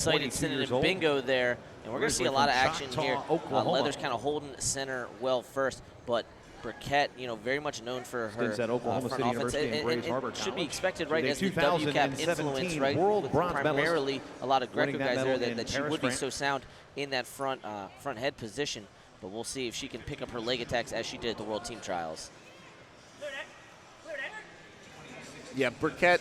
Excited Synonym bingo there, and we're going to see a lot of action here. Leathers kind of holding center well first, but Burkert, very much known for her at Oklahoma front City offense, University and Grays Harbor and should be College. expected, right, as the 2017 WCAP influence, right, world with bronze primarily a lot of Greco guys there, that she Paris, would be France. so sound in that front head position. But we'll see if she can pick up her leg attacks as she did at the World Team Trials. Yeah, Burkert,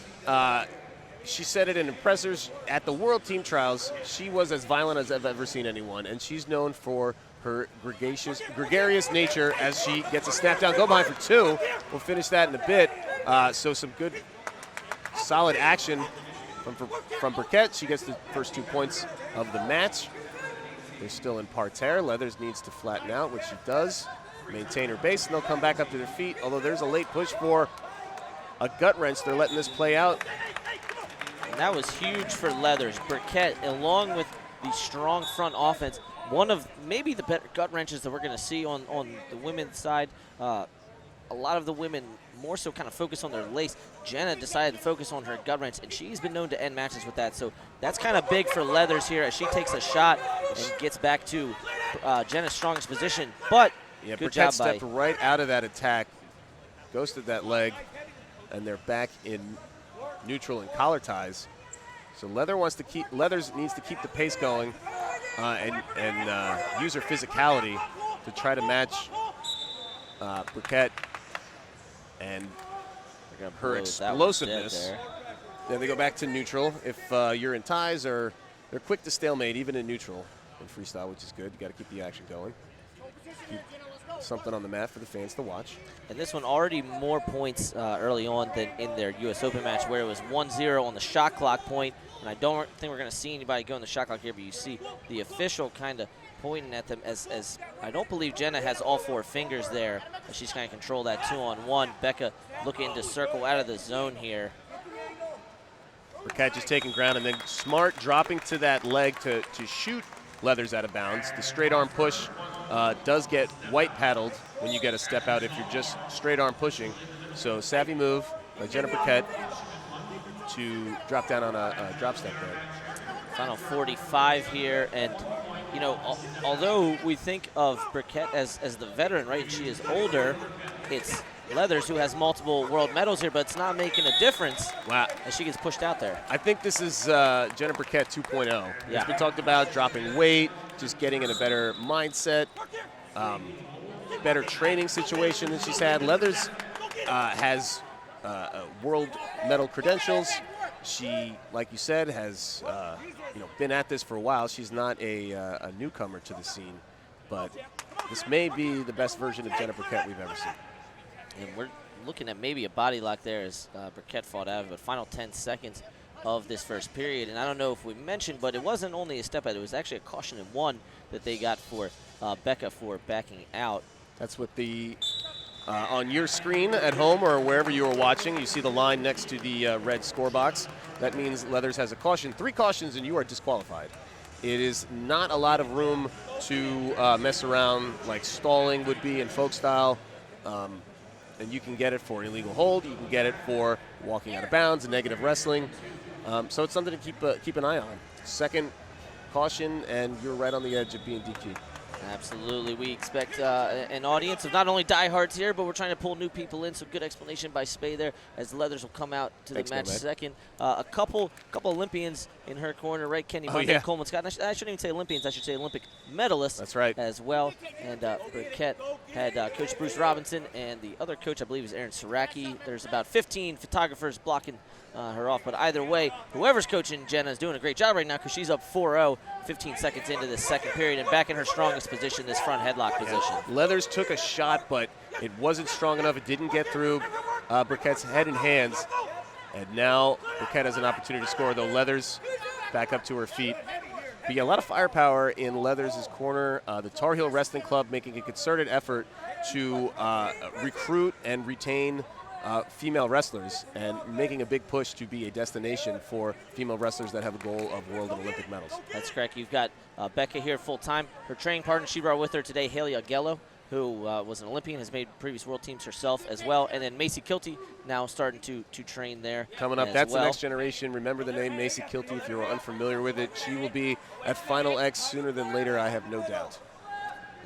she said it in Impressors. At the World Team Trials, she was as violent as I've ever seen anyone, and she's known for her gregarious nature as she gets a snap down, go behind for two. We'll finish that in a bit. So some good, solid action from Burkert. She gets the first 2 points of the match. They're still in parterre. Leathers needs to flatten out, which she does. Maintain her base, and they'll come back up to their feet, although there's a late push for a gut wrench. They're letting this play out. And that was huge for Leathers. Burkert, along with the strong front offense, one of maybe the better gut wrenches that we're going to see on the women's side. A lot of the women more so kind of focus on their lace. Jenna decided to focus on her gut wrench, and she's been known to end matches with that. So that's kind of big for Leathers here as she takes a shot and gets back to Jenna's strongest position. But yeah, good Burkert job stepped right out of that attack, ghosted that leg, and they're back in neutral and collar ties. So Leathers needs to keep the pace going and use her physicality to try to match Burkert and her explosiveness. Then they go back to neutral. If you're in ties, or they're quick to stalemate even in neutral in freestyle, which is good. You got to keep the action going. Keep something on the mat for the fans to watch. And this one already more points early on than in their U.S. Open match, where it was 1-0 on the shot clock point. And I don't think we're going to see anybody go in the shot clock here, but you see the official kind of pointing at them as I don't believe Jenna has all four fingers there. As she's kind of control that 2-on-1. Becka looking to circle out of the zone here. Burkert just taking ground, and then Smart dropping to that leg to shoot Leathers out of bounds. The straight arm push does get white paddled when you get a step out if you're just straight arm pushing. So savvy move by Jenna Burkert to drop down on a drop step there. Final 45 here, and you know, although we think of Burkert as the veteran, right? She is older. It's Leathers who has multiple world medals here, but it's not making a difference. Wow. As she gets pushed out there. I think this is Jenna Burkert 2.0. Yeah. It's been talked about dropping weight, just getting in a better mindset, better training situation than she's had. Leathers has world medal credentials. She, like you said, has been at this for a while. She's not a newcomer to the scene, but this may be the best version of Jenna Burkert we've ever seen. And we're looking at maybe a body lock there as Burkert fought out of it. Final 10 seconds of this first period. And I don't know if we mentioned, but it wasn't only a step out. It was actually a caution in one that they got for Becka for backing out. That's what the on your screen at home or wherever you are watching, you see the line next to the red score box. That means Leathers has a caution. 3 cautions and you are disqualified. It is not a lot of room to mess around like stalling would be in folk style. And you can get it for an illegal hold. You can get it for walking out of bounds and negative wrestling. So it's something to keep an eye on. Second caution, and you're right on the edge of being DQ'd. Absolutely. We expect an audience of not only diehards here, but we're trying to pull new people in. So good explanation by Spay there as the Leathers will come out to the match second. A couple Olympians in her corner, right? Kenny Monday, Coleman Scott. And I shouldn't even say Olympians. I should say Olympic medalists. That's right. As well. And Burkert had Coach Bruce Robinson, and the other coach, I believe, is Aaron Saraki. There's about 15 photographers blocking her off. But either way, whoever's coaching Jenna is doing a great job right now because she's up 4-0, 15 seconds into this second period, and back in her strongest position, this front headlock position. Leathers took a shot, but it wasn't strong enough. It didn't get through Burkett's head and hands. And now Burkert has an opportunity to score, though Leathers back up to her feet. But yeah, a lot of firepower in Leathers' corner. The Tar Heel Wrestling Club making a concerted effort to recruit and retain female wrestlers and making a big push to be a destination for female wrestlers that have a goal of world and Olympic medals. That's correct. You've got Becka here full-time. Her training partner she brought with her today, Haley Agello, who was an Olympian, has made previous world teams herself as well. And then Macy Kilty now starting to train there. Coming up, that's the next generation. Remember the name Macy Kilty if you're unfamiliar with it. She will be at Final X sooner than later, I have no doubt.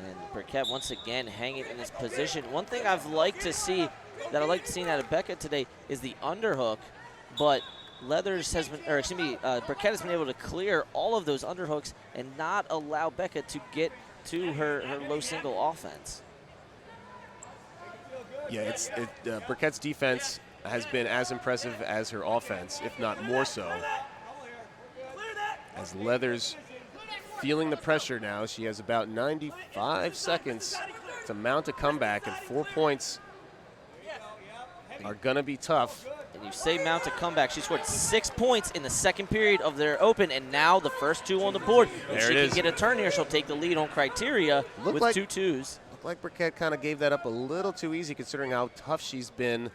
And Burkett once again hanging in this position. One thing I've liked to see, that I like seeing out of Becka today, is the underhook, but Burkett has been able to clear all of those underhooks and not allow Becka to get to her low single offense. Yeah, Burkett's defense has been as impressive as her offense, if not more so. As Leathers feeling the pressure now, she has about 95 seconds to mount a comeback, and 4 points are going to be tough. And you say mount a comeback. She scored 6 points in the second period of their open, and now the first 2 on the board. If she can get a turn here, she'll take the lead on criteria with 2 twos. Looked like Burkett kind of gave that up a little too easy, considering how tough she's been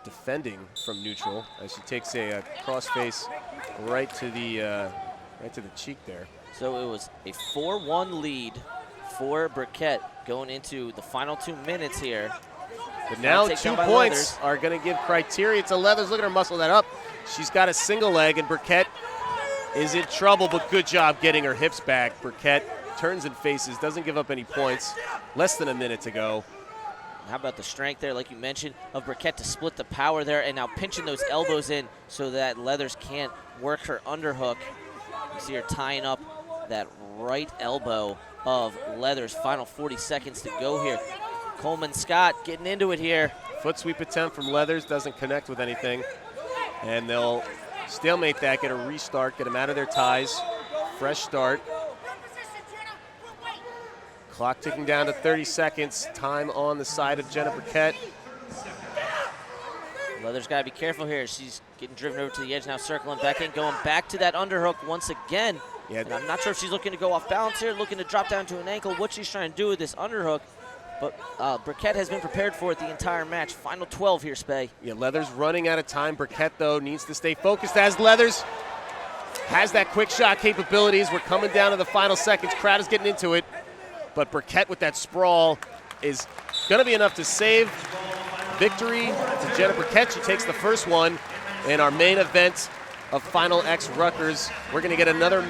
defending from neutral, as she takes a crossface right to the cheek there. So it was a 4-1 lead for Burkett going into the final 2 minutes here. But now 2 points are going to give criteria to Leathers. Look at her muscle that up. She's got a single leg, and Burkett is in trouble, but good job getting her hips back. Burkett turns and faces, doesn't give up any points. Less than a minute to go. How about the strength there, like you mentioned, of Burkett to split the power there, and now pinching those elbows in so that Leathers can't work her underhook. You see her tying up that right elbow of Leathers. Final 40 seconds to go here. Coleman Scott getting into it here. Foot sweep attempt from Leathers doesn't connect with anything. And they'll stalemate that, get a restart, get them out of their ties. Fresh start. Clock ticking down to 30 seconds. Time on the side of Jenna Burkert. Leathers got to be careful here. She's getting driven over to the edge now, circling back in, going back to that underhook once again. Yeah, and I'm not sure if she's looking to go off balance here, looking to drop down to an ankle, what she's trying to do with this underhook. But Burkett has been prepared for it the entire match. Final 12 here, Spay. Yeah, Leathers running out of time. Burkett, though, needs to stay focused as Leathers has that quick shot capabilities. We're coming down to the final seconds. Crowd is getting into it. But Burkett with that sprawl is going to be enough to save victory to Jenna Burkert. She takes the first one in our main event of Final X Rutgers. We're going to get another